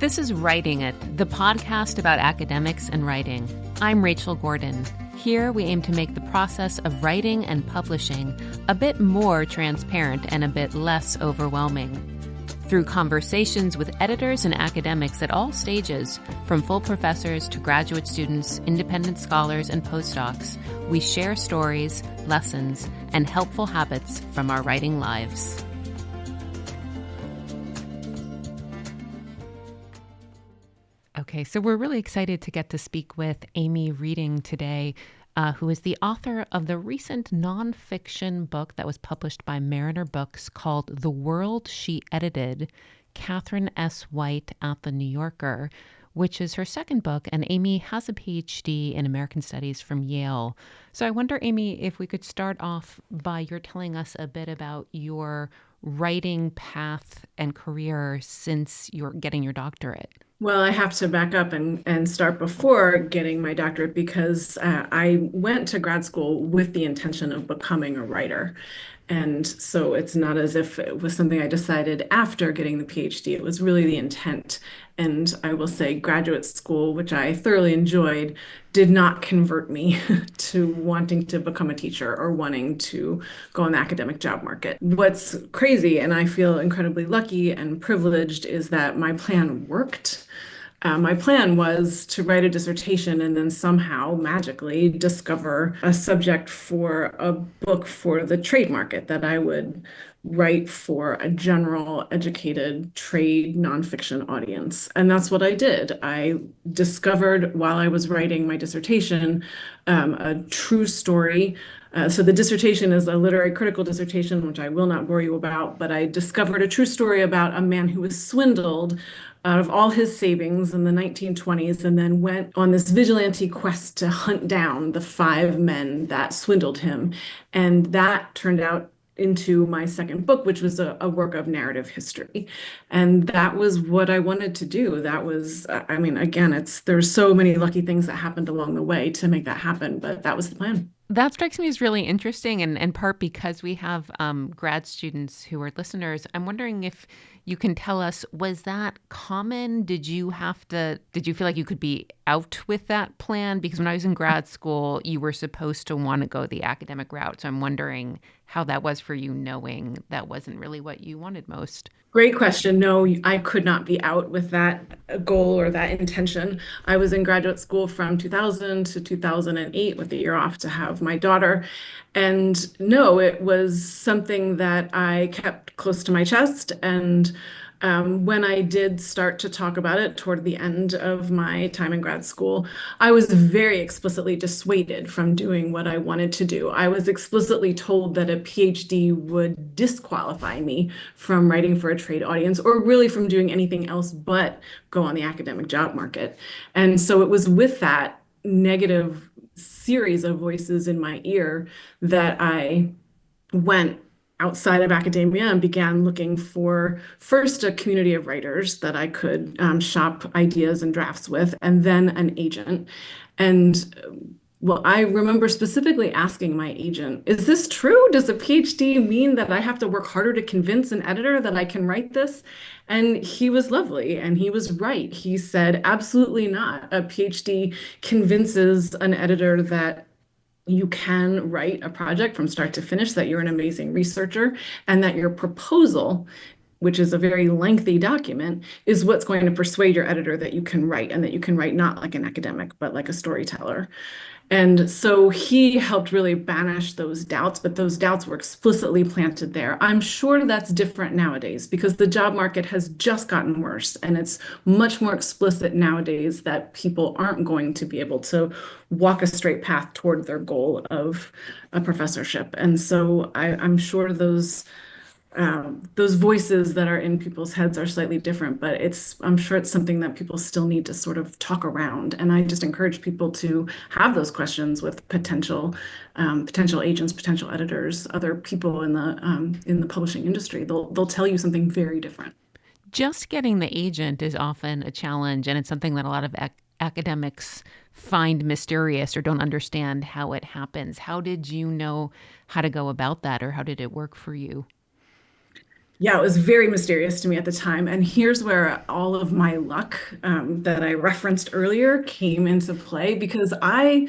This is Writing It, the podcast about academics and writing. I'm Rachel Gordon. Here we aim to make the process of writing and publishing a bit more transparent and a bit less overwhelming. Through conversations with editors and academics at all stages, from full professors to graduate students, independent scholars, and postdocs, we share stories, lessons, and helpful habits from our writing lives. Okay, so we're really excited to get to speak with Amy Reading today, who is the author of the recent nonfiction book that was published by Mariner Books called The World She Edited, Katharine S. White at the New Yorker, which is her second book, and Amy has a PhD in American Studies from Yale. So I wonder, Amy, if we could start off by your telling us a bit about your writing path and career since you're getting your doctorate. Well, I have to back up and start before getting my doctorate because I went to grad school with the intention of becoming a writer. And so it's not as if it was something I decided after getting the PhD. It was really the intent. And I will say graduate school, which I thoroughly enjoyed, did not convert me to wanting to become a teacher or wanting to go on the academic job market. What's crazy, and I feel incredibly lucky and privileged, is that my plan worked. My plan was to write a dissertation and then somehow magically discover a subject for a book for the trade market that I would write for a general educated trade nonfiction audience. And that's what I did. I discovered while I was writing my dissertation a true story. So the dissertation is a literary critical dissertation, which I will not bore you about, but I discovered a true story about a man who was swindled out of all his savings in the 1920s and then went on this vigilante quest to hunt down the 5 men that swindled him. And that turned out into my second book, which was a work of narrative history. And that was what I wanted to do. That was, again, there's so many lucky things that happened along the way to make that happen, but that was the plan. That strikes me as really interesting, and in part because we have grad students who are listeners. I'm wondering if you can tell us, was that common? Did you feel like you could be out with that plan? Because when I was in grad school, you were supposed to want to go the academic route. So I'm wondering how that was for you, knowing that wasn't really what you wanted most. Great question. No, I could not be out with that goal or that intention. I was in graduate school from 2000 to 2008 with a year off to have my daughter. And no, it was something that I kept close to my chest. And when I did start to talk about it toward the end of my time in grad school, I was very explicitly dissuaded from doing what I wanted to do. I was explicitly told that a PhD would disqualify me from writing for a trade audience or really from doing anything else but go on the academic job market. And so it was with that negative series of voices in my ear that I went outside of academia and began looking for first a community of writers that I could shop ideas and drafts with, and then an agent. And well, I remember specifically asking my agent, is this true? Does a PhD mean that I have to work harder to convince an editor that I can write this? And he was lovely, and he was right. He said, absolutely not. A PhD convinces an editor that you can write a project from start to finish, that you're an amazing researcher, and that your proposal, which is a very lengthy document, is what's going to persuade your editor that you can write, and that you can write not like an academic, but like a storyteller. And so he helped really banish those doubts, but those doubts were explicitly planted there. I'm sure that's different nowadays because the job market has just gotten worse, and it's much more explicit nowadays that people aren't going to be able to walk a straight path toward their goal of a professorship. And so I'm sure those voices that are in people's heads are slightly different, but I'm sure it's something that people still need to sort of talk around. And I just encourage people to have those questions with potential agents, potential editors, other people in the publishing industry. They'll tell you something very different. Just getting the agent is often a challenge, and it's something that a lot of academics find mysterious or don't understand how it happens. How did you know how to go about that, or how did it work for you? Yeah, it was very mysterious to me at the time. And here's where all of my luck that I referenced earlier came into play because I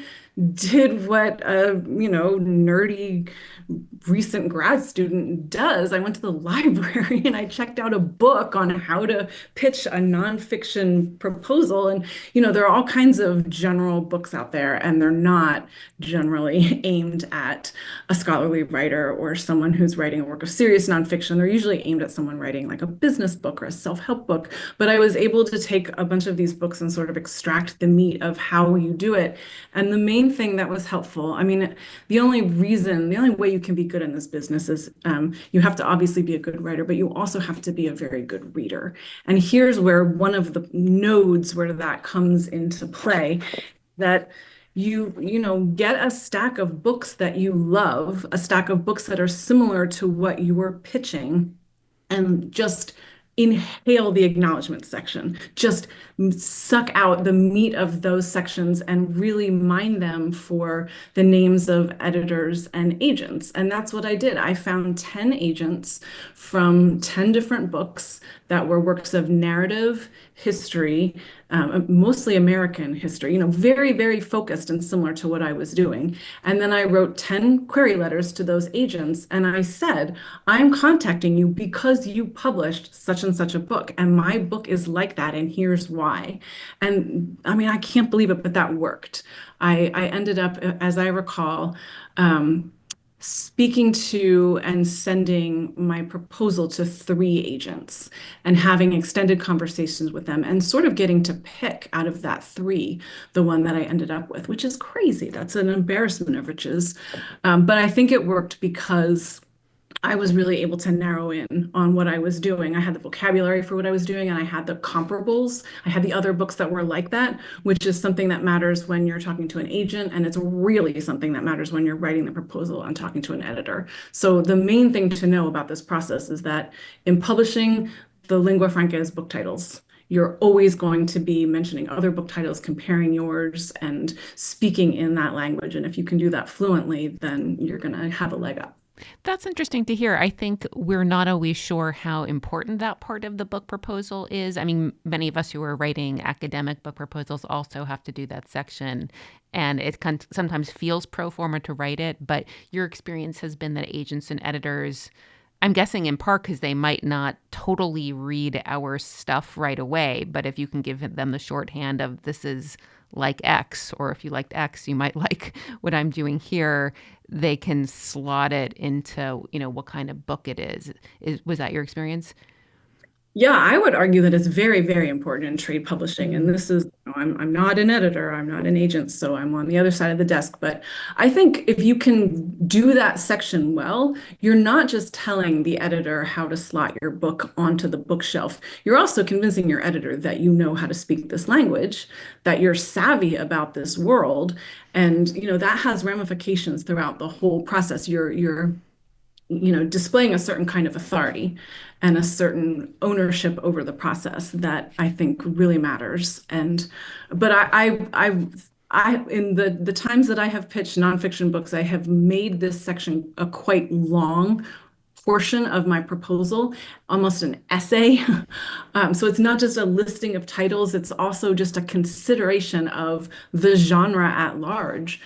did what a, nerdy recent grad student does. I went to the library and I checked out a book on how to pitch a nonfiction proposal. And, there are all kinds of general books out there, and they're not generally aimed at a scholarly writer or someone who's writing a work of serious nonfiction. They're usually aimed at someone writing like a business book or a self-help book. But I was able to take a bunch of these books and sort of extract the meat of how you do it. And the main thing that was helpful, I mean, the only way you can be good in this business is you have to obviously be a good writer, but you also have to be a very good reader. And here's where one of the nodes where that comes into play, that get a stack of books that you love, a stack of books that are similar to what you are pitching, and just inhale the acknowledgement section. Just suck out the meat of those sections and really mine them for the names of editors and agents. And that's what I did. I found 10 agents from 10 different books that were works of narrative, history, mostly American history, very, very focused and similar to what I was doing. And then I wrote 10 query letters to those agents. And I said, I'm contacting you because you published such and such a book. And my book is like that. And here's why. And I mean, I can't believe it, but that worked. I ended up, as I recall, speaking to and sending my proposal to 3 agents and having extended conversations with them and sort of getting to pick out of that 3 the one that I ended up with, which is crazy. That's an embarrassment of riches. But I think it worked because I was really able to narrow in on what I was doing. I had the vocabulary for what I was doing, and I had the comparables. I had the other books that were like that, which is something that matters when you're talking to an agent, and it's really something that matters when you're writing the proposal and talking to an editor. So the main thing to know about this process is that in publishing, the lingua franca is book titles. You're always going to be mentioning other book titles, comparing yours, and speaking in that language. And if you can do that fluently, then you're going to have a leg up. That's interesting to hear. I think we're not always sure how important that part of the book proposal is. I mean, many of us who are writing academic book proposals also have to do that section, and it sometimes feels pro forma to write it. But your experience has been that agents and editors, I'm guessing in part because they might not totally read our stuff right away, but if you can give them the shorthand of this is like X, or if you liked X, you might like what I'm doing here, they can slot it into, what kind of book it is. Was that your experience? Yeah, I would argue that it's very, very important in trade publishing. And this is, I'm not an editor, I'm not an agent, so I'm on the other side of the desk. But I think if you can do that section well, you're not just telling the editor how to slot your book onto the bookshelf. You're also convincing your editor that you know how to speak this language, that you're savvy about this world. And, that has ramifications throughout the whole process. You're displaying a certain kind of authority and a certain ownership over the process that I think really matters. But in the times that I have pitched nonfiction books, I have made this section a quite long portion of my proposal, almost an essay. So it's not just a listing of titles, it's also just a consideration of the genre at large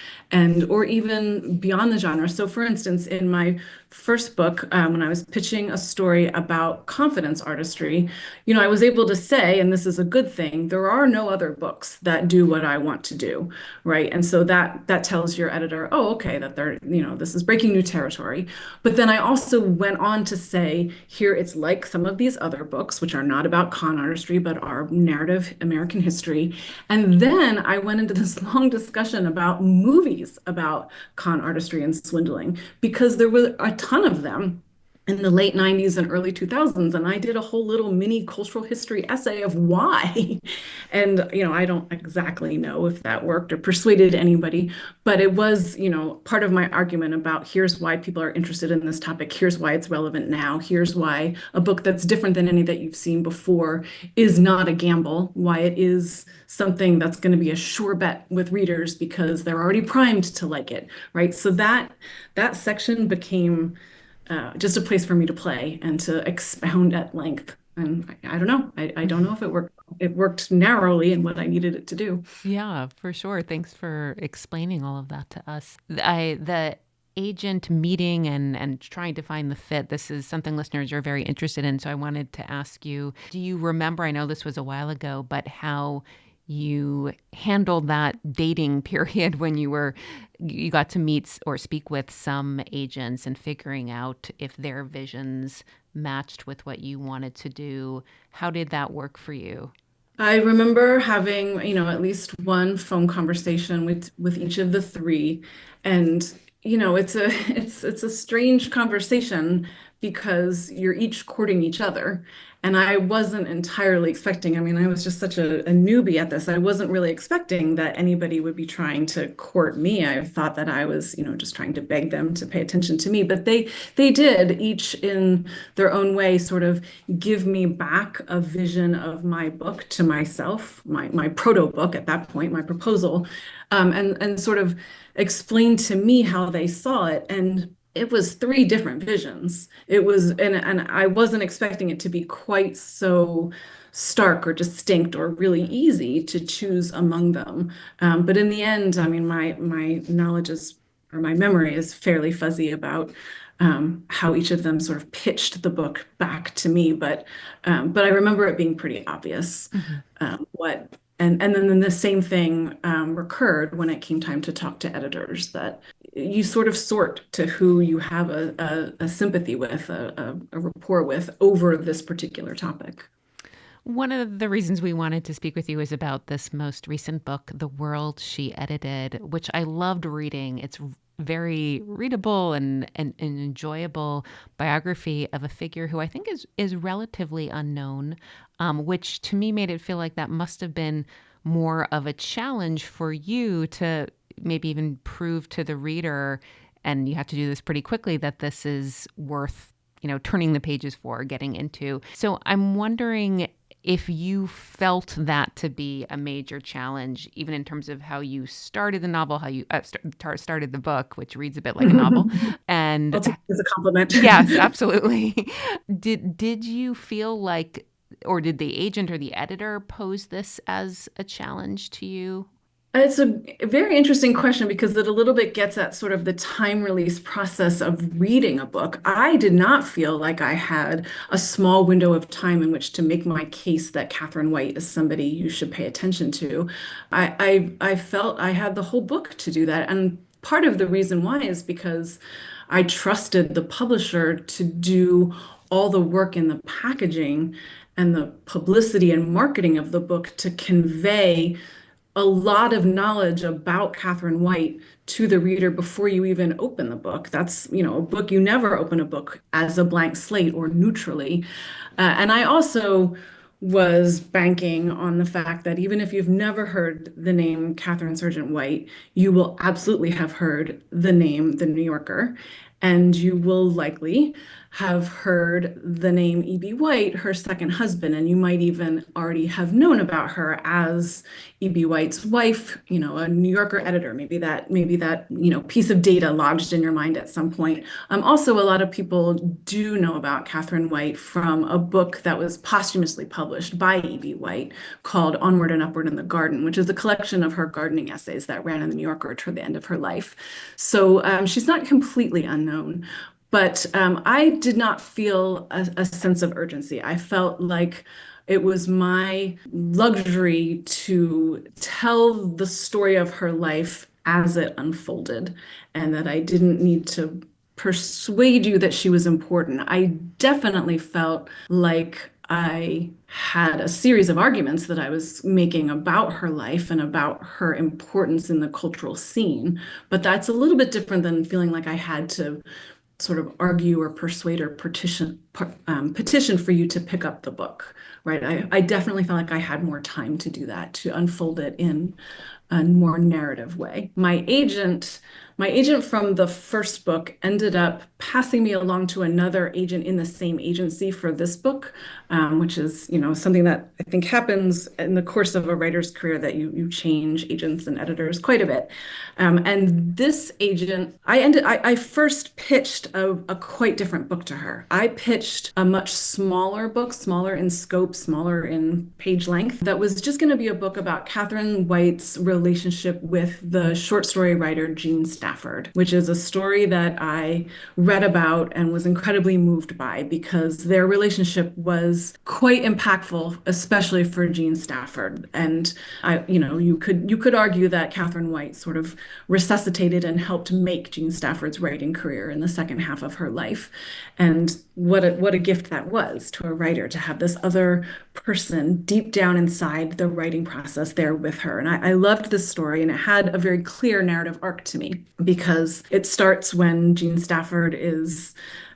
or even beyond the genre. So for instance, in my first book, when I was pitching a story about confidence artistry, I was able to say, and this is a good thing, there are no other books that do what I want to do, right? And so that tells your editor, oh, okay, that this is breaking new territory. But then I also went on to say, here it's like some of these other books, which are not about con artistry, but are narrative American history. And then I went into this long discussion about movies about con artistry and swindling, because there were a ton of them in the late 90s and early 2000s. And I did a whole little mini cultural history essay of why. And, I don't exactly know if that worked or persuaded anybody, but it was, part of my argument about here's why people are interested in this topic. Here's why it's relevant now. Here's why a book that's different than any that you've seen before is not a gamble, why it is something that's going to be a sure bet with readers because they're already primed to like it, right? So that section became just a place for me to play and to expound at length. And I don't know. I don't know if it worked. It worked narrowly in what I needed it to do. Yeah, for sure. Thanks for explaining all of that to us. The agent meeting and trying to find the fit. This is something listeners are very interested in. So I wanted to ask you, do you remember, I know this was a while ago, but how you handled that dating period when you got to meet or speak with some agents and figuring out if their visions matched with what you wanted to do? How did that work for you? I remember having, at least one phone conversation with each of the three. And, it's a it's a strange conversation because you're each courting each other. And I wasn't entirely expecting, I mean, I was just such a newbie at this. I wasn't really expecting that anybody would be trying to court me. I thought that I was, just trying to beg them to pay attention to me. But they did, each in their own way, sort of give me back a vision of my book to myself, my proto book at that point, my proposal, and sort of explain to me how they saw it. And it was three different visions. It was, and I wasn't expecting it to be quite so stark or distinct or really easy to choose among them. But in the end, I mean, my knowledge is, or my memory is fairly fuzzy about how each of them sort of pitched the book back to me. But I remember it being pretty obvious Mhm. what. And then the same thing recurred when it came time to talk to editors, that you sort of sort to who you have a sympathy with, a rapport with over this particular topic. One of the reasons we wanted to speak with you is about this most recent book, The World She Edited, which I loved reading. It's very readable and an enjoyable biography of a figure who I think is relatively unknown, which to me made it feel like that must have been more of a challenge for you to maybe even prove to the reader, and you have to do this pretty quickly, that this is worth, turning the pages for, getting into. So I'm wondering if you felt that to be a major challenge, even in terms of how you started the novel, how you started the book, which reads a bit like a novel. And I'll take it as a compliment. yes, absolutely. Did you feel like, or did the agent or the editor pose this as a challenge to you? It's a very interesting question because it a little bit gets at sort of the time release process of reading a book. I did not feel like I had a small window of time in which to make my case that Katharine White is somebody you should pay attention to. I felt I had the whole book to do that. And part of the reason why is because I trusted the publisher to do all the work in the packaging and the publicity and marketing of the book to convey a lot of knowledge about Katharine White to the reader before you even open the book. That's, a book, you never open a book as a blank slate or neutrally. And I also was banking on the fact that even if you've never heard the name Katharine Sargent White, you will absolutely have heard the name The New Yorker. And you will likely have heard the name E.B. White, her second husband, and you might even already have known about her as E.B. White's wife, a New Yorker editor. Maybe that, piece of data lodged in your mind at some point. Also, a lot of people do know about Katharine White from a book that was posthumously published by E.B. White called Onward and Upward in the Garden, which is a collection of her gardening essays that ran in the New Yorker toward the end of her life. So she's not completely unknown. But I did not feel a sense of urgency. I felt like it was my luxury to tell the story of her life as it unfolded, and that I didn't need to persuade you that she was important. I definitely felt like I had a series of arguments that I was making about her life and about her importance in the cultural scene, but that's a little bit different than feeling like I had to sort of argue or persuade or petition for you to pick up the book, right? I definitely felt like I had more time to do that, to unfold it in a more narrative way. My agent My agent from the first book ended up passing me along to another agent in the same agency for this book, which is, something that I think happens in the course of a writer's career that you change agents and editors quite a bit. And this agent, I first pitched a quite different book to her. I pitched a much smaller book, smaller in scope, smaller in page length, that was just going to be a book about Katharine White's relationship with the short story writer Jean Stafford, which is a story that I read about and was incredibly moved by because their relationship was quite impactful, especially for Jean Stafford. And you could argue that Katharine White sort of resuscitated and helped make Jean Stafford's writing career in the second half of her life. And what a gift that was to a writer to have this other person deep down inside the writing process there with her. And I loved this story, and it had a very clear narrative arc to me because it starts when Jean Stafford is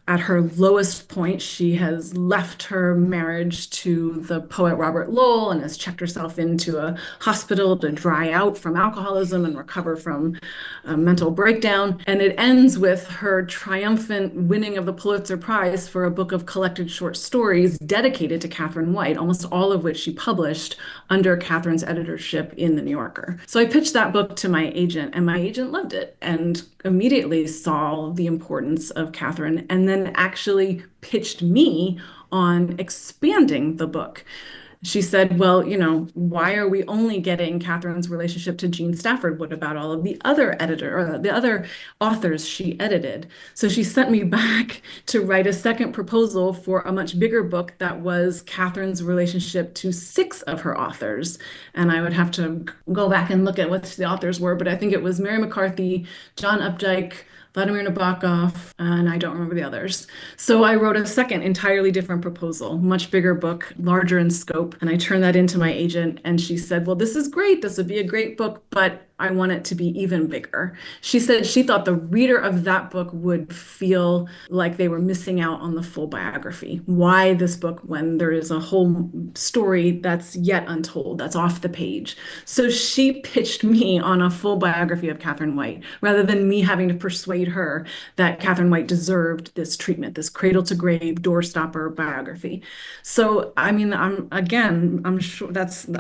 at her lowest point. She has left her marriage to the poet Robert Lowell and has checked herself into a hospital to dry out from alcoholism and recover from a mental breakdown. And it ends with her triumphant winning of the Pulitzer Prize for a book of collected short stories dedicated to Katharine White, almost all of which she published under Katharine's editorship in The New Yorker. So I pitched that book to my agent, and my agent loved it and immediately saw the importance of Katharine, and then actually pitched me on expanding the book. She said, well, why are we only getting Katharine's relationship to Jean Stafford? What about all of the other the other authors she edited? So she sent me back to write a second proposal for a much bigger book that was Katharine's relationship to six of her authors. And I would have to go back and look at what the authors were, but I think it was Mary McCarthy, John Updike, Vladimir Nabokov, and I don't remember the others. So I wrote a second entirely different proposal, much bigger book, larger in scope, and I turned that into my agent, and she said, well, this is great. This would be a great book, but I want it to be even bigger. She said she thought the reader of that book would feel like they were missing out on the full biography. Why this book when there is a whole story that's yet untold, that's off the page? So she pitched me on a full biography of Katharine White rather than me having to persuade her that Katharine White deserved this treatment, this cradle to grave, doorstopper biography. So, I mean, I'm sure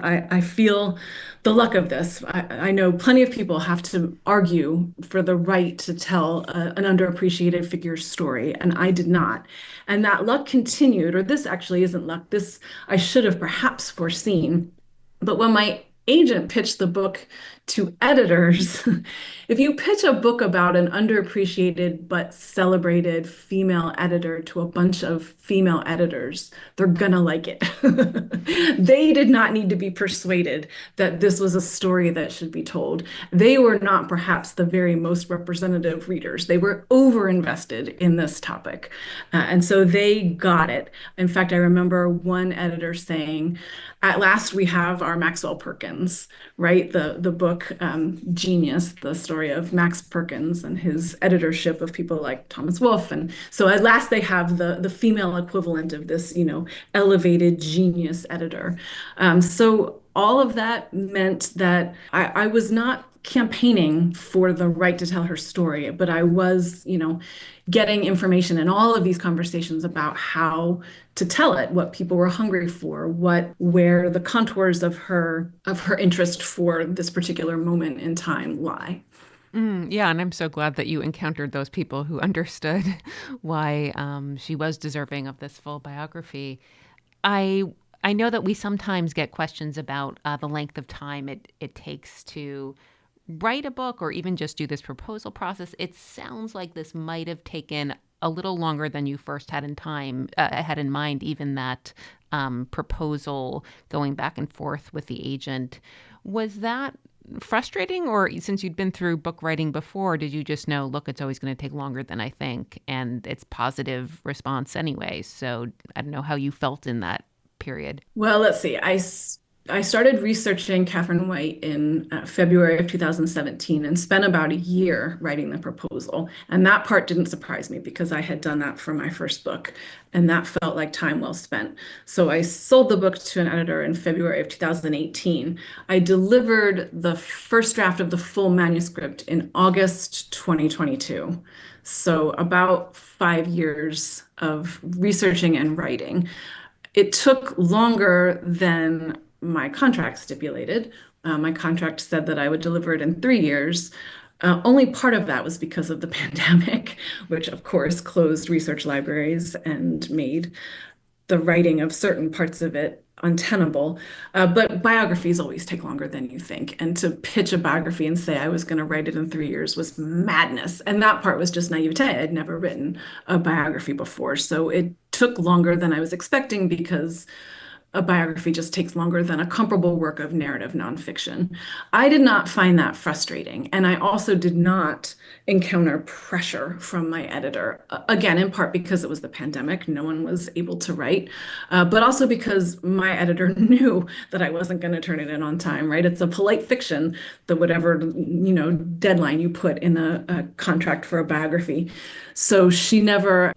I feel the luck of this. I know plenty of people have to argue for the right to tell an underappreciated figure's story, and I did not. And that luck continued, or this actually isn't luck. This I should have perhaps foreseen. But when my agent pitched the book to editors, if you pitch a book about an underappreciated but celebrated female editor to a bunch of female editors, they're gonna like it. They did not need to be persuaded that this was a story that should be told. They were not perhaps the very most representative readers. They were over-invested in this topic. And so they got it. In fact, I remember one editor saying, at last we have our Maxwell Perkins, right? The book Genius, the story of Max Perkins and his editorship of people like Thomas Wolfe. And so at last they have the female equivalent of this, elevated genius editor. So all of that meant that I was not campaigning for the right to tell her story, but I was, getting information in all of these conversations about how to tell it, what people were hungry for, where the contours of her interest for this particular moment in time lie. Yeah, and I'm so glad that you encountered those people who understood why she was deserving of this full biography. I know that we sometimes get questions about the length of time it takes to write a book or even just do this proposal process. It sounds like this might have taken a little longer than you first had in mind, even that proposal going back and forth with the agent. Was that frustrating, or since you'd been through book writing before, did you just know, look, it's always going to take longer than I think, and it's positive response anyway? So I don't know how you felt in that period. Well, let's see. I I started researching Catherine White in February of 2017 and spent about a year writing the proposal. And that part didn't surprise me because I had done that for my first book, and that felt like time well spent. So I sold the book to an editor in February of 2018. I delivered the first draft of the full manuscript in August 2022. So about 5 years of researching and writing. It took longer than my contract stipulated. My contract said that I would deliver it in 3 years. Only part of that was because of the pandemic, which of course closed research libraries and made the writing of certain parts of it untenable. But biographies always take longer than you think. And to pitch a biography and say I was going to write it in 3 years was madness. And that part was just naivete. I'd never written a biography before. So it took longer than I was expecting because a biography just takes longer than a comparable work of narrative nonfiction. I did not find that frustrating. And I also did not encounter pressure from my editor. Again, in part because it was the pandemic, no one was able to write, but also because my editor knew that I wasn't going to turn it in on time, right? It's a polite fiction that whatever, deadline you put in a contract for a biography. So she never,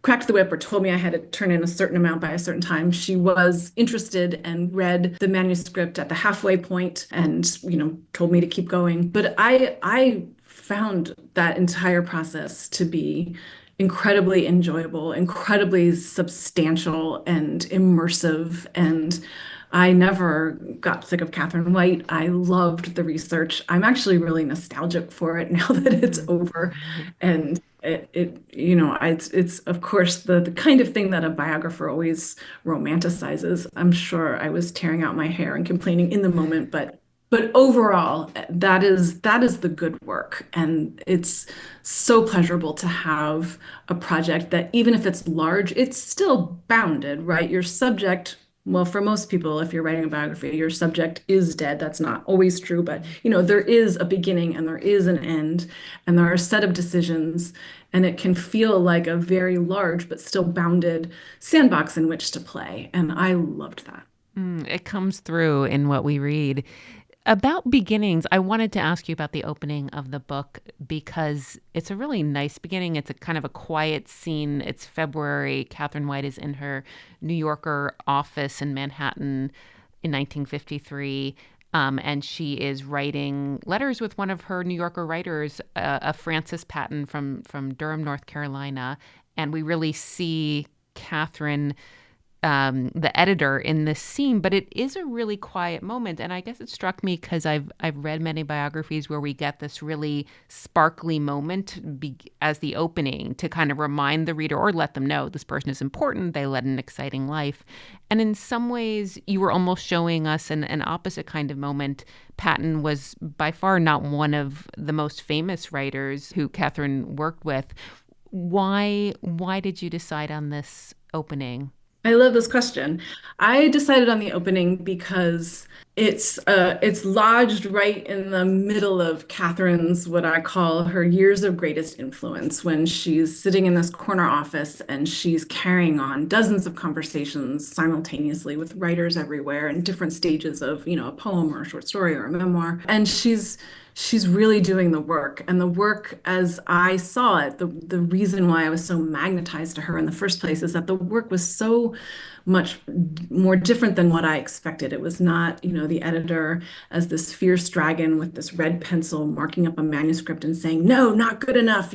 cracked the whip or told me I had to turn in a certain amount by a certain time. She was interested and read the manuscript at the halfway point and, told me to keep going. But I found that entire process to be incredibly enjoyable, incredibly substantial and immersive. And I never got sick of Catherine White. I loved the research. I'm actually really nostalgic for it now that it's over. And it's of course the kind of thing that a biographer always romanticizes. I'm sure I was tearing out my hair and complaining in the moment, but overall, that is the good work. And it's so pleasurable to have a project that even if it's large, it's still bounded, right? Your subject, well, for most people, if you're writing a biography, your subject is dead. That's not always true, but there is a beginning and there is an end, and there are a set of decisions, and it can feel like a very large but still bounded sandbox in which to play. And I loved that. It comes through in what we read. About beginnings, I wanted to ask you about the opening of the book because it's a really nice beginning. It's a kind of a quiet scene. It's February. Catherine White is in her New Yorker office in Manhattan in 1953. And she is writing letters with one of her New Yorker writers, a Frances Patton from Durham, North Carolina. And we really see Catherine, the editor, in this scene, but it is a really quiet moment. And I guess it struck me because I've read many biographies where we get this really sparkly moment as the opening to kind of remind the reader or let them know this person is important. They led an exciting life. And in some ways, you were almost showing us an opposite kind of moment. Patton was by far not one of the most famous writers who Catherine worked with. Why did you decide on this opening? I love this question. I decided on the opening because it's lodged right in the middle of Catherine's, what I call her years of greatest influence, when she's sitting in this corner office and she's carrying on dozens of conversations simultaneously with writers everywhere in different stages of, a poem or a short story or a memoir. And she's really doing the work. And the work, as I saw it, the reason why I was so magnetized to her in the first place is that the work was so much more different than what I expected. It was not, the editor as this fierce dragon with this red pencil marking up a manuscript and saying, no, not good enough,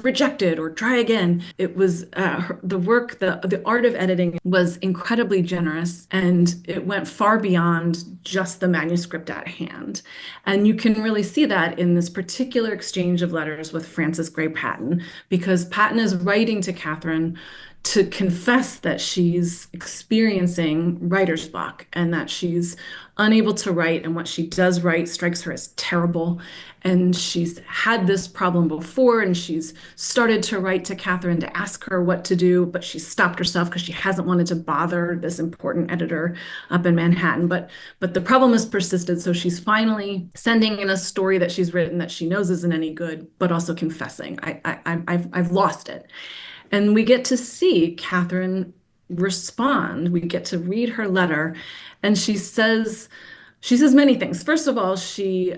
reject it or try again. It was the work, the art of editing was incredibly generous, and it went far beyond just the manuscript at hand. And you can really see that in this particular exchange of letters with Frances Gray Patton, because Patton is writing to Catherine to confess that she's experiencing writer's block and that she's unable to write, and what she does write strikes her as terrible. And she's had this problem before, and she's started to write to Catherine to ask her what to do, but she stopped herself because she hasn't wanted to bother this important editor up in Manhattan. But the problem has persisted, so she's finally sending in a story that she's written that she knows isn't any good, but also confessing, I've lost it. And we get to see Catherine respond. We get to read her letter, and she says many things. First of all, she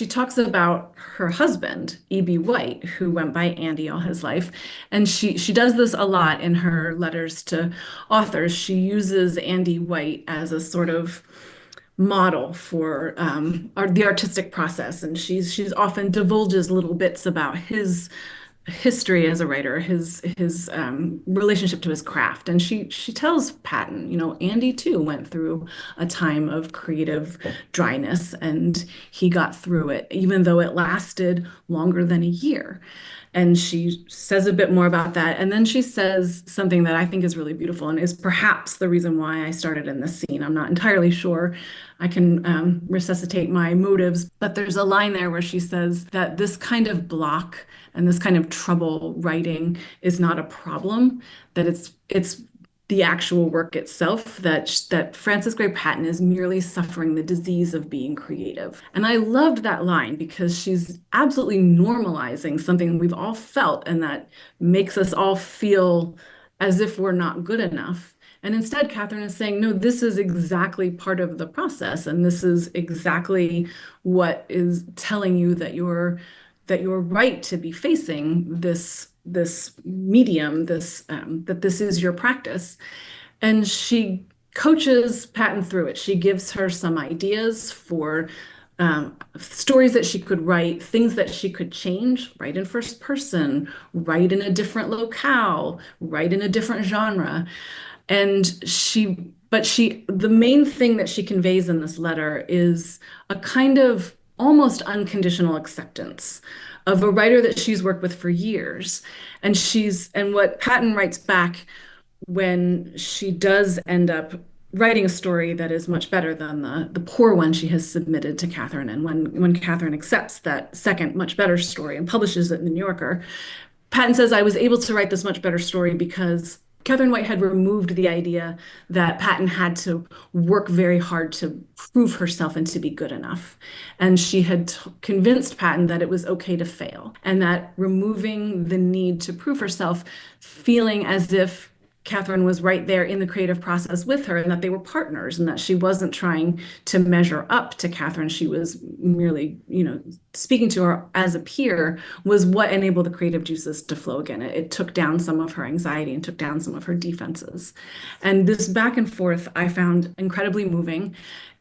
talks about her husband, E.B. White, who went by Andy all his life. And she does this a lot in her letters to authors. She uses Andy White as a sort of model for the artistic process, and she's often divulges little bits about his history as a writer, his relationship to his craft. And she tells Patton, Andy too went through a time of creative dryness, and he got through it, even though it lasted longer than a year. And she says a bit more about that. And then she says something that I think is really beautiful and is perhaps the reason why I started in this scene. I'm not entirely sure. I can resuscitate my motives, but there's a line there where she says that this kind of block and this kind of trouble writing is not a problem, that it's the actual work itself, that Frances Gray Patton is merely suffering the disease of being creative. And I loved that line because she's absolutely normalizing something we've all felt and that makes us all feel as if we're not good enough. And instead, Katharine is saying, no, this is exactly part of the process, and this is exactly what is telling you that you're right to be facing this medium, that this is your practice. And she coaches Patton through it. She gives her some ideas for stories that she could write, things that she could change, write in first person, write in a different locale, write in a different genre. The main thing that she conveys in this letter is a kind of almost unconditional acceptance of a writer that she's worked with for years. And what Patton writes back when she does end up writing a story that is much better than the poor one she has submitted to Katharine. And when Katharine accepts that second, much better story and publishes it in the New Yorker, Patton says, I was able to write this much better story because Katharine White had removed the idea that Patton had to work very hard to prove herself and to be good enough. And she had convinced Patton that it was okay to fail, and that removing the need to prove herself, feeling as if Katharine was right there in the creative process with her, and that they were partners, and that she wasn't trying to measure up to Katharine. She was merely, speaking to her as a peer, was what enabled the creative juices to flow again. It took down some of her anxiety and took down some of her defenses. And this back and forth I found incredibly moving.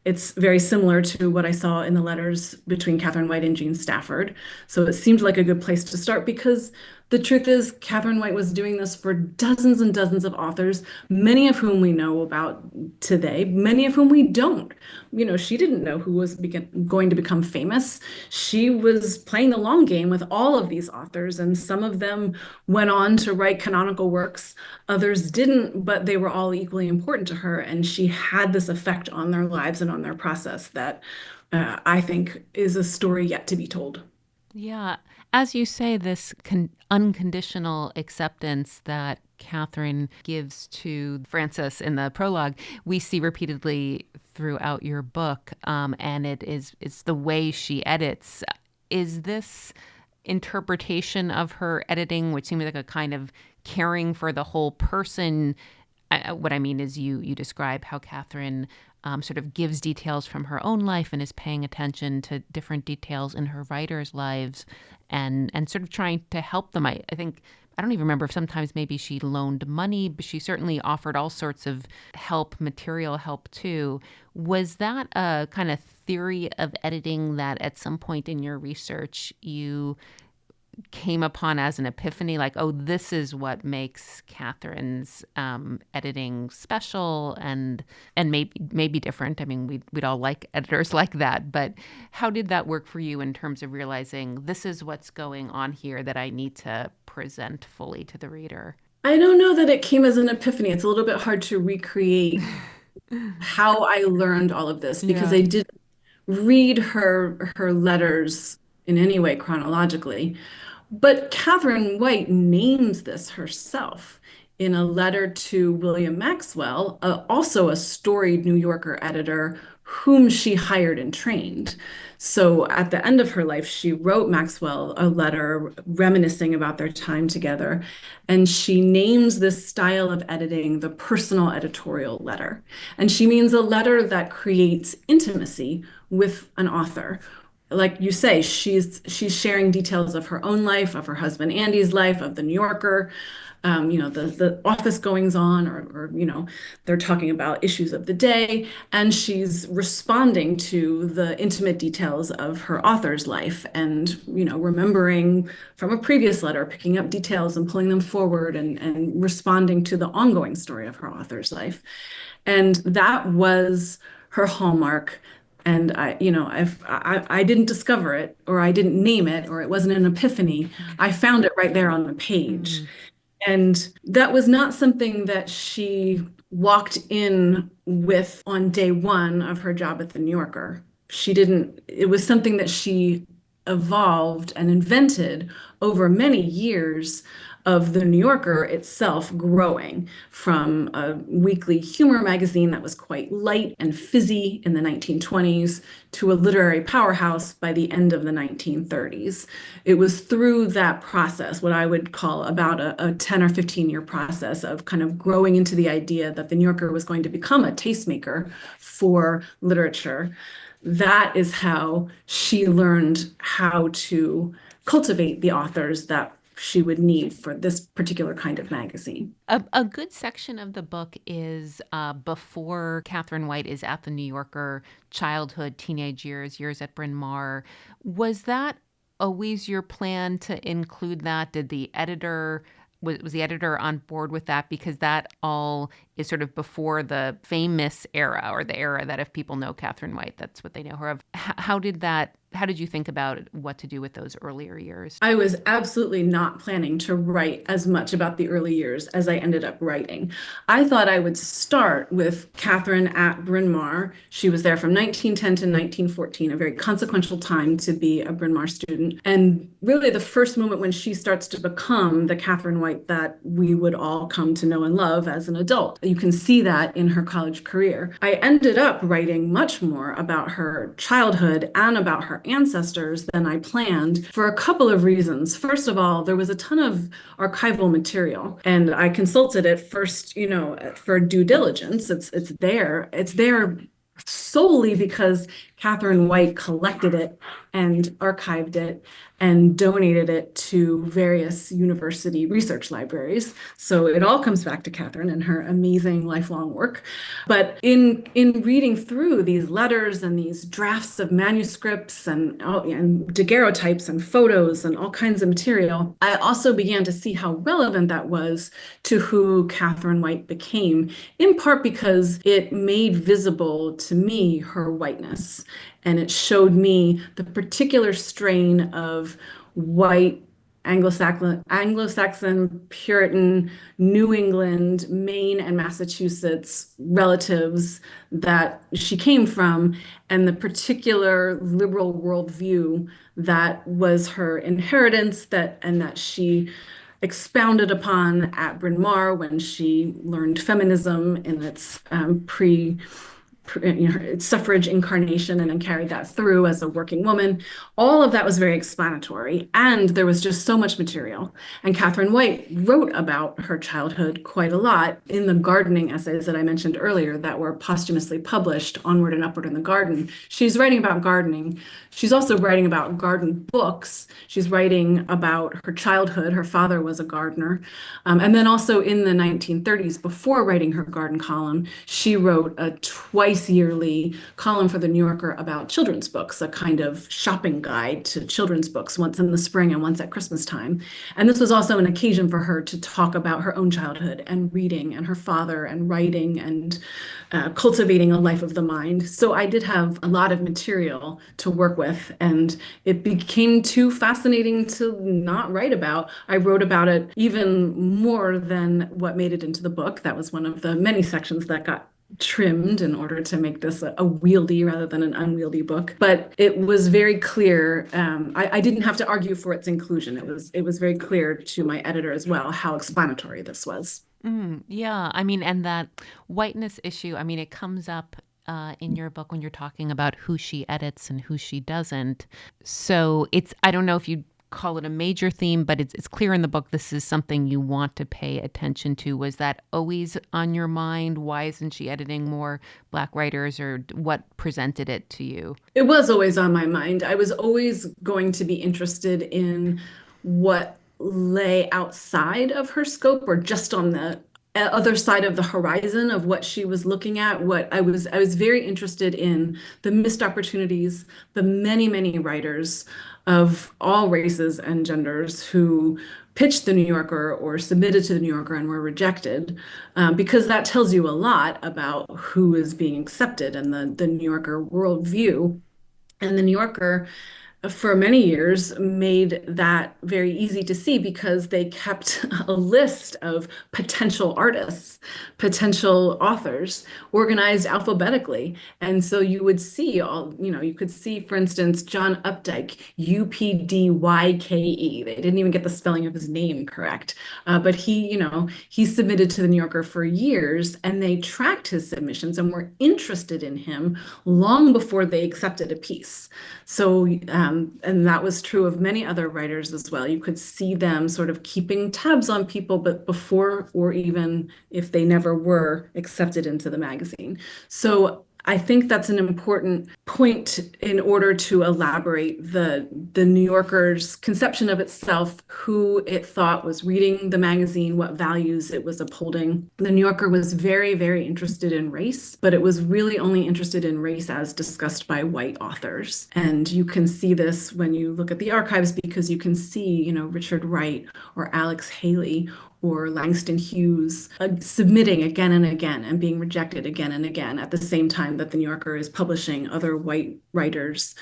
It's very similar to what I saw in the letters between Katharine White and Jean Stafford. So it seemed like a good place to start because the truth is, Katharine White was doing this for dozens and dozens of authors, many of whom we know about today, many of whom we don't. She didn't know who was going to become famous. She was playing the long game with all of these authors, and some of them went on to write canonical works. Others didn't, but they were all equally important to her, and she had this effect on their lives and on their process that I think is a story yet to be told. Yeah. As you say, this unconditional acceptance that Catherine gives to Frances in the prologue, we see repeatedly throughout your book, and it's the way she edits. Is this interpretation of her editing, which seems like a kind of caring for the whole person? What I mean is you describe how Catherine sort of gives details from her own life and is paying attention to different details in her writers' lives and sort of trying to help them. I think, I don't even remember if sometimes maybe she loaned money, but she certainly offered all sorts of help, material help too. Was that a kind of theory of editing that at some point in your research you came upon as an epiphany, like, oh, this is what makes Catherine's editing special and maybe different. I mean, we'd all like editors like that, but how did that work for you in terms of realizing this is what's going on here that I need to present fully to the reader? I don't know that it came as an epiphany. It's a little bit hard to recreate how I learned all of this because Yeah. I didn't read her letters in any way chronologically. But Catherine White names this herself in a letter to William Maxwell, also a storied New Yorker editor whom she hired and trained. So at the end of her life, she wrote Maxwell a letter reminiscing about their time together. And she names this style of editing the personal editorial letter. And she means a letter that creates intimacy with an author. Like you say, she's sharing details of her own life, of her husband Andy's life, of the New Yorker, the office goings on, or they're talking about issues of the day, and she's responding to the intimate details of her author's life, and remembering from a previous letter, picking up details and pulling them forward, and responding to the ongoing story of her author's life. And that was her hallmark. And I didn't discover it, or I didn't name it, or it wasn't an epiphany. I found it right there on the page. Mm. And that was not something that she walked in with on day one of her job at the New Yorker. She didn't, it was something that she evolved and invented over many years of the New Yorker itself growing from a weekly humor magazine that was quite light and fizzy in the 1920s to a literary powerhouse by the end of the 1930s. It was through that process, what I would call about a 10 or 15-year process of kind of growing into the idea that the New Yorker was going to become a tastemaker for literature. That is how she learned how to cultivate the authors that she would need for this particular kind of magazine. A good section of the book is before Catherine White is at the New Yorker, childhood, teenage years, years at Bryn Mawr. Was that always your plan to include that? Did the editor was the editor on board with that? Because that all is sort of before the famous era, or the era that if people know Catherine White, that's what they know her of. How did you think about what to do with those earlier years? I was absolutely not planning to write as much about the early years as I ended up writing. I thought I would start with Catherine at Bryn Mawr. She was there from 1910 to 1914, a very consequential time to be a Bryn Mawr student. And really the first moment when she starts to become the Catherine White that we would all come to know and love as an adult. You can see that in her college career. I ended up writing much more about her childhood and about her ancestors than I planned for a couple of reasons. First of all, there was a ton of archival material, and I consulted it first, for due diligence. It's there. It's there solely because Catherine White collected it and archived it and donated it to various university research libraries. So it all comes back to Catherine and her amazing lifelong work. But in reading through these letters and these drafts of manuscripts and daguerreotypes and photos and all kinds of material, I also began to see how relevant that was to who Catherine White became, in part because it made visible to me her whiteness. And it showed me the particular strain of white Anglo-Saxon, Puritan, New England, Maine, and Massachusetts relatives that she came from, and the particular liberal worldview that was her inheritance, and that she expounded upon at Bryn Mawr when she learned feminism in its suffrage incarnation, and then carried that through as a working woman. All of that was very explanatory, and there was just so much material. And Catherine White wrote about her childhood quite a lot in the gardening essays that I mentioned earlier that were posthumously published, Onward and Upward in the Garden. She's writing about gardening. She's also writing about garden books. She's writing about her childhood. Her father was a gardener. And then also in the 1930s, before writing her garden column, she wrote a twice yearly column for the New Yorker about children's books, a kind of shopping guide to children's books, once in the spring and once at Christmas time. And this was also an occasion for her to talk about her own childhood and reading and her father and writing and cultivating a life of the mind. So I did have a lot of material to work with, and it became too fascinating to not write about. I wrote about it even more than what made it into the book. That was one of the many sections that got trimmed in order to make this a wieldy rather than an unwieldy book. But it was very clear. I didn't have to argue for its inclusion. It was very clear to my editor as well how explanatory this was. Yeah, I mean, and that whiteness issue, I mean, it comes up in your book when you're talking about who she edits and who she doesn't. So I don't know if you call it a major theme, but it's clear in the book this is something you want to pay attention to. Was that always on your mind? Why isn't she editing more Black writers, or what presented it to you? It was always on my mind. I was always going to be interested in what lay outside of her scope or just on the other side of the horizon of what she was looking at. What I was very interested in the missed opportunities, the many writers of all races and genders who pitched the New Yorker or submitted to the New Yorker and were rejected, because that tells you a lot about who is being accepted and the New Yorker worldview. And the New Yorker, for many years, made that very easy to see because they kept a list of potential artists, potential authors, organized alphabetically. And so you would see you could see, for instance, John Updike, Updyke. They didn't even get the spelling of his name correct. But he submitted to the New Yorker for years, and they tracked his submissions and were interested in him long before they accepted a piece. So, and that was true of many other writers as well. You could see them sort of keeping tabs on people, but before or even if they never were accepted into the magazine. So I think that's an important point in order to elaborate the New Yorker's conception of itself, who it thought was reading the magazine, what values it was upholding. The New Yorker was very interested in race, but it was really only interested in race as discussed by white authors. And you can see this when you look at the archives, because you can see, Richard Wright or Alex Haley or Langston Hughes submitting again and again and being rejected again and again at the same time that the New Yorker is publishing other white writers,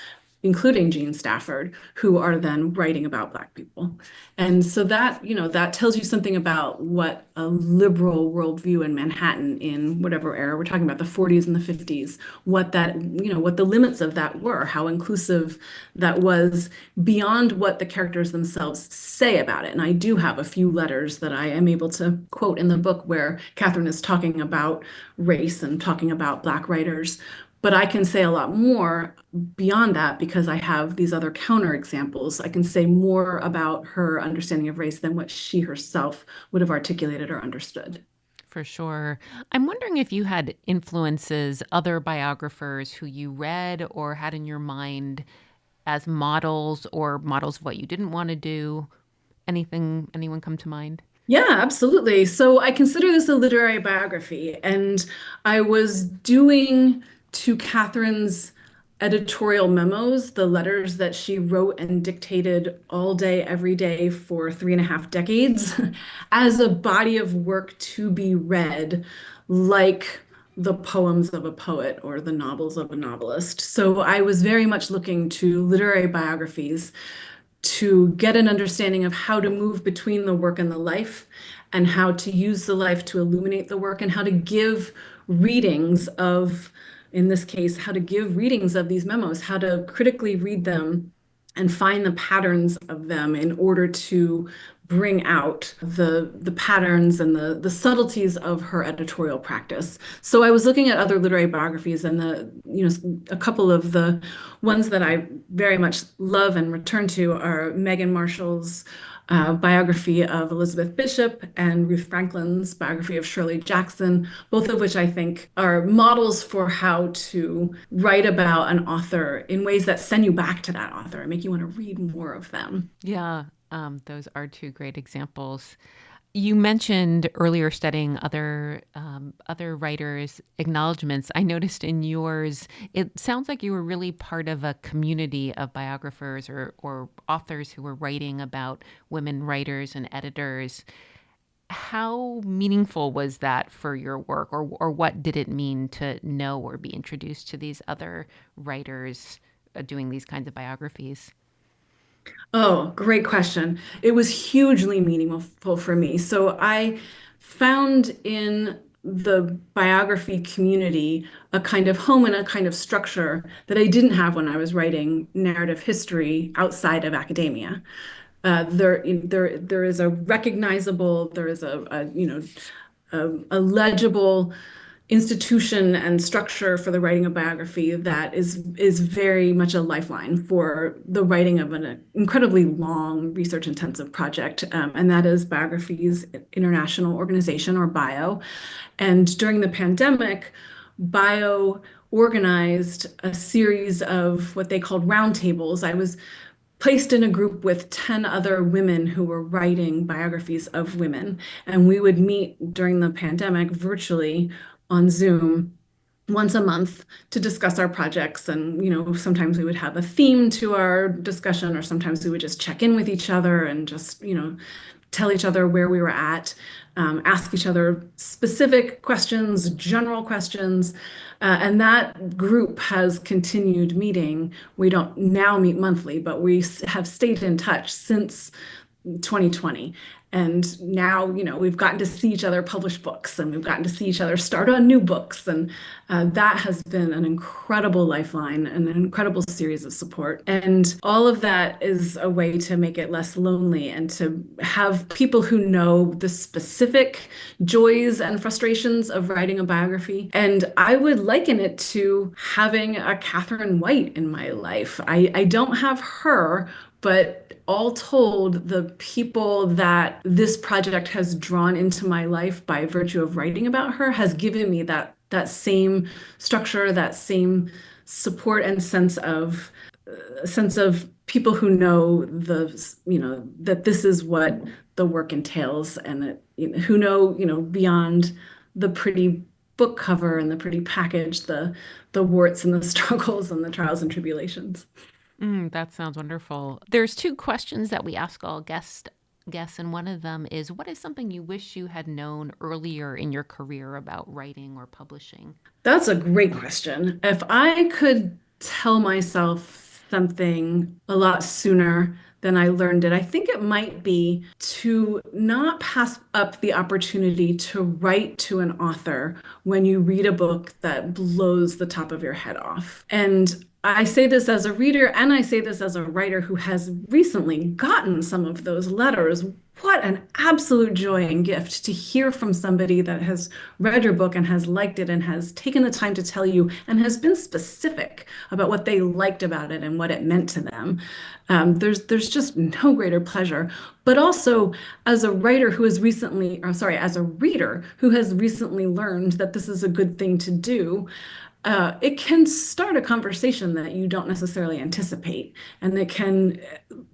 including Jean Stafford, who are then writing about Black people. And so that tells you something about what a liberal worldview in Manhattan in whatever era we're talking about, the 40s and the 50s, what the limits of that were, how inclusive that was beyond what the characters themselves say about it. And I do have a few letters that I am able to quote in the book where Katharine is talking about race and talking about Black writers. But I can say a lot more beyond that because I have these other counterexamples. I can say more about her understanding of race than what she herself would have articulated or understood. For sure. I'm wondering if you had influences, other biographers who you read or had in your mind as models, or models of what you didn't want to do. Anyone come to mind? Yeah, absolutely. So I consider this a literary biography, and I was doing to Catherine's editorial memos, the letters that she wrote and dictated all day, every day for 3.5 decades, as a body of work to be read, like the poems of a poet or the novels of a novelist. So I was very much looking to literary biographies to get an understanding of how to move between the work and the life, and how to use the life to illuminate the work, and how to give readings of, in this case, how to give readings of these memos, how to critically read them and find the patterns of them in order to bring out the patterns and the subtleties of her editorial practice. So I was looking at other literary biographies, and a couple of the ones that I very much love and return to are Megan Marshall's biography of Elizabeth Bishop and Ruth Franklin's biography of Shirley Jackson, both of which I think are models for how to write about an author in ways that send you back to that author and make you want to read more of them. Yeah, those are two great examples. You mentioned earlier studying other writers' acknowledgments. I noticed in yours, it sounds like you were really part of a community of biographers or authors who were writing about women writers and editors. How meaningful was that for your work, or what did it mean to know or be introduced to these other writers doing these kinds of biographies? Oh, great question. It was hugely meaningful for me. So I found in the biography community a kind of home and a kind of structure that I didn't have when I was writing narrative history outside of academia. There is a recognizable, there is a legible institution and structure for the writing of biography that is very much a lifeline for the writing of an incredibly long research intensive project, and that is Biography's International Organization, or BIO. And during the pandemic, BIO organized a series of what they called roundtables. I was placed in a group with 10 other women who were writing biographies of women. And we would meet during the pandemic virtually on Zoom once a month to discuss our projects. And, sometimes we would have a theme to our discussion, or sometimes we would just check in with each other and just, tell each other where we were at, ask each other specific questions, general questions. And that group has continued meeting. We don't now meet monthly, but we have stayed in touch since 2020. And now, we've gotten to see each other publish books, and we've gotten to see each other start on new books. And that has been an incredible lifeline and an incredible series of support. And all of that is a way to make it less lonely and to have people who know the specific joys and frustrations of writing a biography. And I would liken it to having a Catherine White in my life. I don't have her, but all told, the people that this project has drawn into my life by virtue of writing about her has given me that same structure, that same support and sense of people who know that this is what the work entails, and who know beyond the pretty book cover and the pretty package, the warts and the struggles and the trials and tribulations. That sounds wonderful. There's two questions that we ask all guests, and one of them is, what is something you wish you had known earlier in your career about writing or publishing? That's a great question. If I could tell myself something a lot sooner than I learned it, I think it might be to not pass up the opportunity to write to an author when you read a book that blows the top of your head off. And I say this as a reader, and I say this as a writer who has recently gotten some of those letters. What an absolute joy and gift to hear from somebody that has read your book and has liked it and has taken the time to tell you and has been specific about what they liked about it and what it meant to them. There's just no greater pleasure. But also, as a writer who has recently, or sorry, as a reader who has recently learned that this is a good thing to do, it can start a conversation that you don't necessarily anticipate, and that can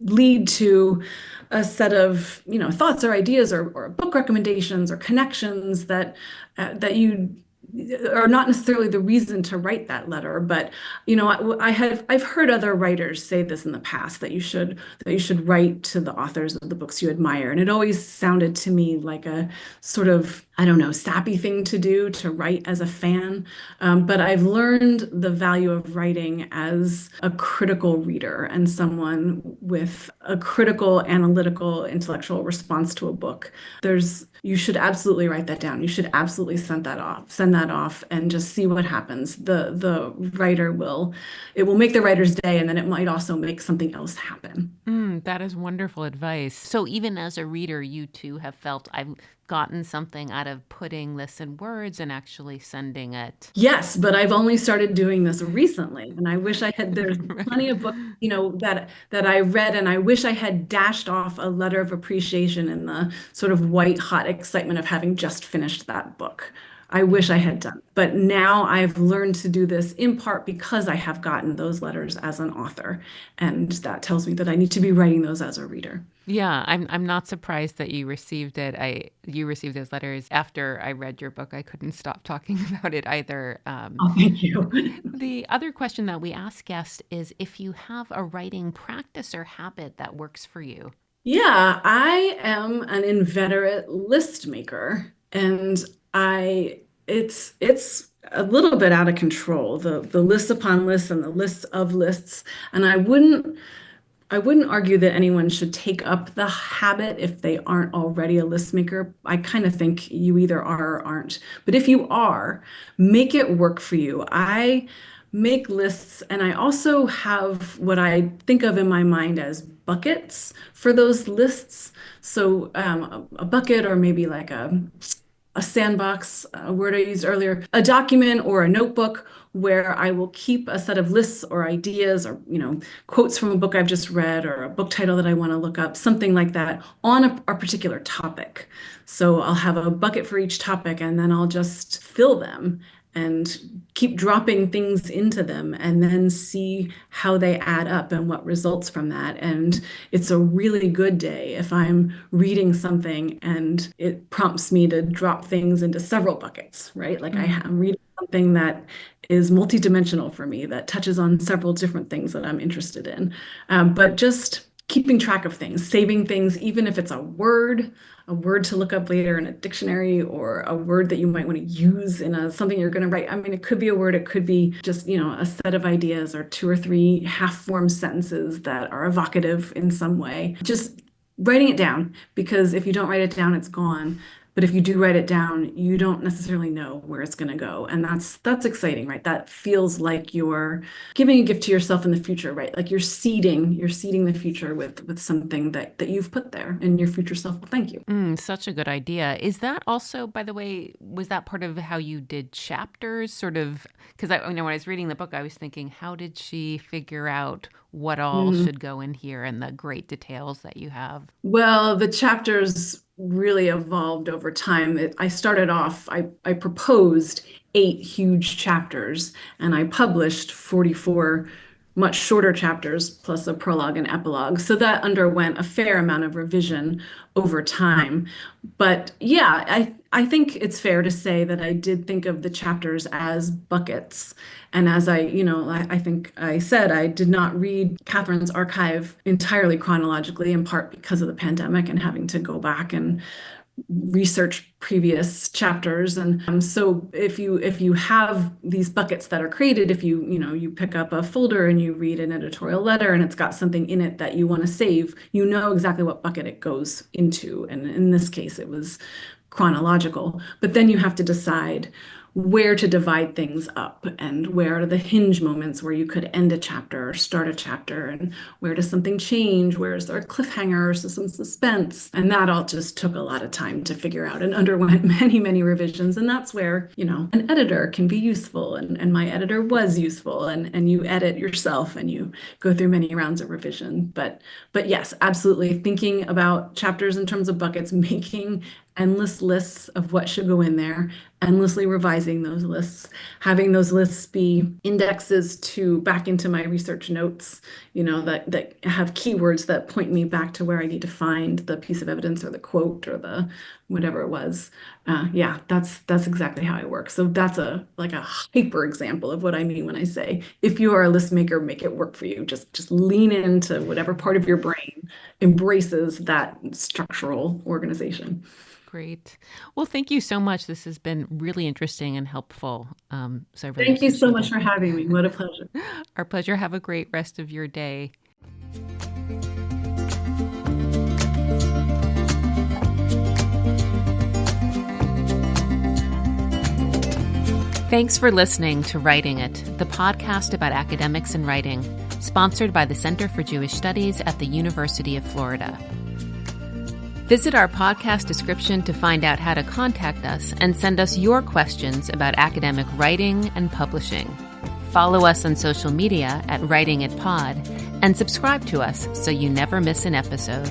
lead to a set of thoughts or ideas, or book recommendations or connections that you are not necessarily the reason to write that letter. But I've heard other writers say this in the past, that you should write to the authors of the books you admire, and it always sounded to me like a sort of, I don't know, sappy thing to do, to write as a fan. But I've learned the value of writing as a critical reader and someone with a critical, analytical, intellectual response to a book. You should absolutely write that down. You should absolutely send that off and just see what happens. The writer it will make the writer's day, and then it might also make something else happen. That is wonderful advice. So even as a reader, you too have felt, I've gotten something out of putting this in words and actually sending it. Yes, but I've only started doing this recently, and I wish I had. There's plenty of books, that I read, and I wish I had dashed off a letter of appreciation in the sort of white hot excitement of having just finished that book. I wish I had done. But now I've learned to do this in part because I have gotten those letters as an author, and that tells me that I need to be writing those as a reader. Yeah, I'm not surprised that you received it. You received those letters after I read your book. I couldn't stop talking about it either. Oh, thank you. The other question that we ask guests is if you have a writing practice or habit that works for you. Yeah, I am an inveterate list maker, and it's a little bit out of control, the lists upon lists and the lists of lists. And I wouldn't argue that anyone should take up the habit if they aren't already a list maker. I kind of think you either are or aren't. But if you are, make it work for you. I make lists, and I also have what I think of in my mind as buckets for those lists. So a bucket, or maybe like a sandbox, a word I used earlier, a document or a notebook where I will keep a set of lists or ideas or, quotes from a book I've just read or a book title that I want to look up, something like that on a particular topic. So I'll have a bucket for each topic and then I'll just fill them and keep dropping things into them and then see how they add up and what results from that. And it's a really good day if I'm reading something and it prompts me to drop things into several buckets, right? Like I'm reading something that is multidimensional for me, that touches on several different things that I'm interested in. But just keeping track of things, saving things, even if it's a word to look up later in a dictionary or a word that you might want to use in something you're going to write. I mean, it could be a word, it could be just, a set of ideas or 2 or 3 half-formed sentences that are evocative in some way. Just writing it down, because if you don't write it down, it's gone. But if you do write it down, you don't necessarily know where it's going to go. And that's exciting, right? That feels like you're giving a gift to yourself in the future, right? Like you're seeding the future with something that you've put there, and your future self will thank you. Such a good idea. Is that also, by the way, was that part of how you did chapters, sort of? Because when I was reading the book, I was thinking, how did she figure out what all should go in here and the great details that you have? Well, the chapters really evolved over time. I started off, I proposed 8 huge chapters, and I published 44 much shorter chapters plus a prologue and epilogue. So that underwent a fair amount of revision over time. But yeah, I think it's fair to say that I did think of the chapters as buckets. And as I think I said, I did not read Katharine's archive entirely chronologically, in part because of the pandemic and having to go back and research previous chapters. And so if you have these buckets that are created, if you pick up a folder and you read an editorial letter and it's got something in it that you want to save, you know exactly what bucket it goes into. And in this case, it was chronological. But then you have to decide where to divide things up and where are the hinge moments where you could end a chapter or start a chapter, and where does something change, where is there a cliffhanger or some suspense. And that all just took a lot of time to figure out and underwent many revisions. And that's where an editor can be useful, and my editor was useful, and you edit yourself and you go through many rounds of revision. But yes, absolutely, thinking about chapters in terms of buckets, making endless lists of what should go in there, endlessly revising those lists, having those lists be indexes back into my research notes, that have keywords that point me back to where I need to find the piece of evidence or the quote or the whatever it was. Yeah, that's exactly how I work. So that's a hyper example of what I mean when I say, if you are a list maker, make it work for you. Just lean into whatever part of your brain embraces that structural organization. Great. Well, thank you so much. This has been really interesting and helpful. So I really Thank you so much appreciate for having me. What a pleasure. it. Our pleasure. Have a great rest of your day. Thanks for listening to Writing It, the podcast about academics and writing, sponsored by the Center for Jewish Studies at the University of Florida. Visit our podcast description to find out how to contact us and send us your questions about academic writing and publishing. Follow us on social media at Writing It Pod and subscribe to us so you never miss an episode.